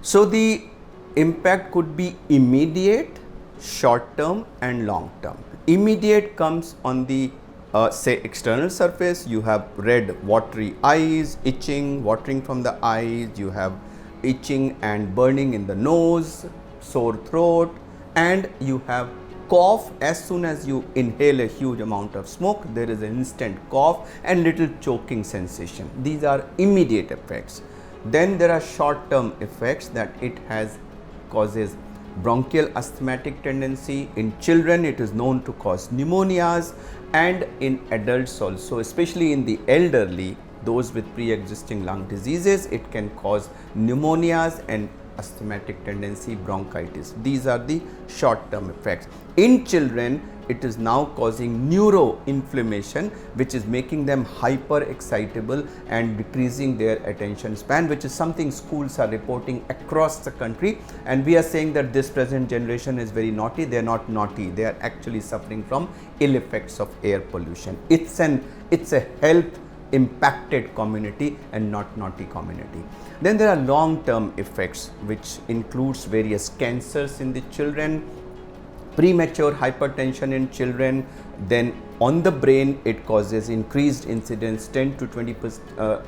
So the impact could be immediate, short term and long term. Immediate comes on the say external surface. You have red watery eyes, itching, watering from the eyes, you have itching and burning in the nose, sore throat, and you have cough. As soon as you inhale a huge amount of smoke, there is an instant cough and little choking sensation. These are immediate effects. Then there are short term effects, that it causes bronchial asthmatic tendency. In children it is known to cause pneumonias, and in adults also, especially in the elderly, those with pre-existing lung diseases, it can cause pneumonias and asthmatic tendency, bronchitis. These are the short term effects. In children, it is now causing neuroinflammation, which is making them hyper excitable and decreasing their attention span, which is something schools are reporting across the country. And we are saying that this present generation is very naughty. They are not naughty, they are actually suffering from ill effects of air pollution. It's a health impacted community and not naughty community. Then there are long term effects, which includes various cancers in the children, premature hypertension in children. Then on the brain, it causes increased incidence, 10 to 20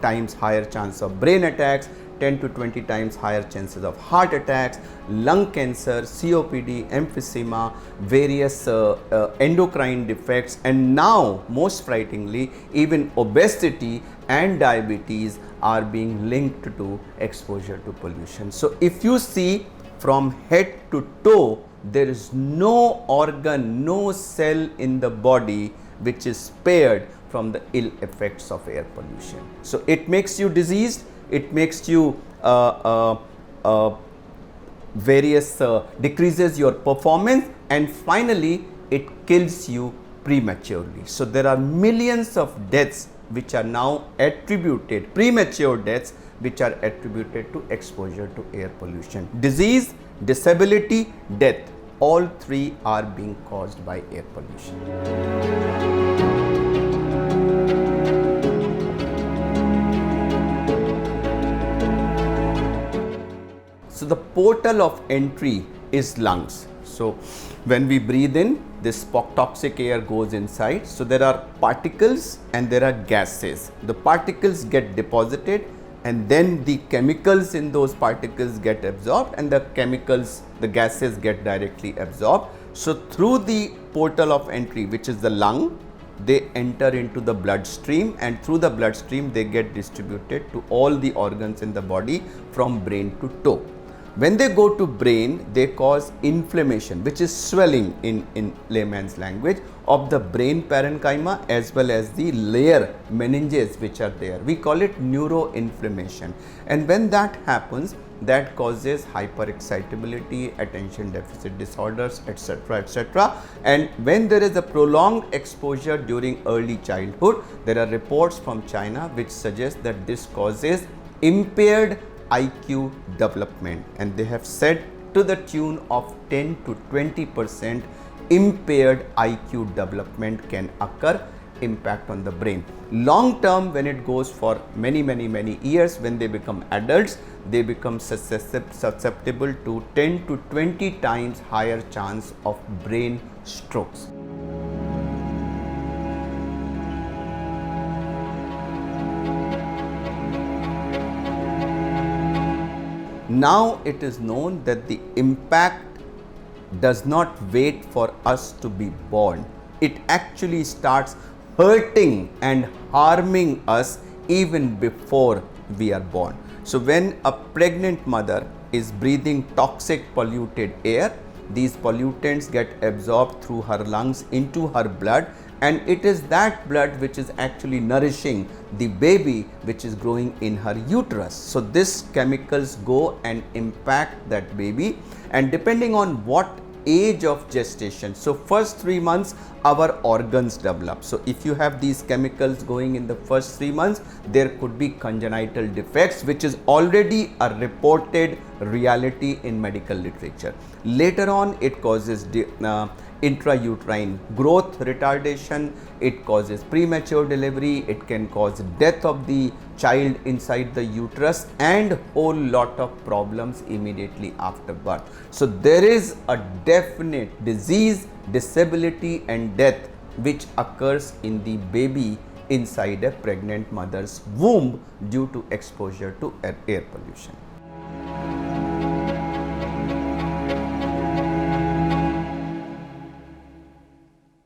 times higher chance of brain attacks, 10 to 20 times higher chances of heart attacks, lung cancer, COPD, emphysema, various endocrine defects, and now most frighteningly, even obesity and diabetes are being linked to exposure to pollution. So if you see from head to toe, there is no organ, no cell in the body which is spared from the ill effects of air pollution. So it makes you diseased, it makes you decreases your performance, and finally it kills you prematurely. So there are millions of deaths which are now attributed, premature deaths which are attributed to exposure to air pollution. Disease, disability, death, all three are being caused by air pollution. So the portal of entry is lungs. So when we breathe in, this toxic air goes inside. So there are particles and there are gases. The particles get deposited, and then the chemicals in those particles get absorbed, and the gases get directly absorbed. So through the portal of entry, which is the lung, they enter into the bloodstream, and through the bloodstream they get distributed to all the organs in the body from brain to toe. When they go to brain, they cause inflammation, which is swelling in layman's language, of the brain parenchyma as well as the layer meninges which are there. We call it neuroinflammation. And when that happens, that causes hyperexcitability, attention deficit disorders, etc., etc. And when there is a prolonged exposure during early childhood, there are reports from China which suggest that this causes impaired IQ development, and they have said to the tune of 10 to 20% impaired IQ development can occur, impact on the brain. Long term, when it goes for many years, when they become adults, they become susceptible to 10 to 20 times higher chance of brain strokes. Now it is known that the impact does not wait for us to be born. It actually starts hurting and harming us even before we are born. So when a pregnant mother is breathing toxic polluted air, these pollutants get absorbed through her lungs into her blood, and it is that blood which is actually nourishing the baby which is growing in her uterus. So these chemicals go and impact that baby, and depending on what age of gestation, so first 3 months our organs develop. So if you have these chemicals going in the first 3 months, there could be congenital defects, which is already a reported reality in medical literature. Later on, it causes intrauterine growth retardation, it causes premature delivery, it can cause death of the child inside the uterus, and whole lot of problems immediately after birth. So there is a definite disease, disability and death which occurs in the baby inside a pregnant mother's womb due to exposure to air pollution.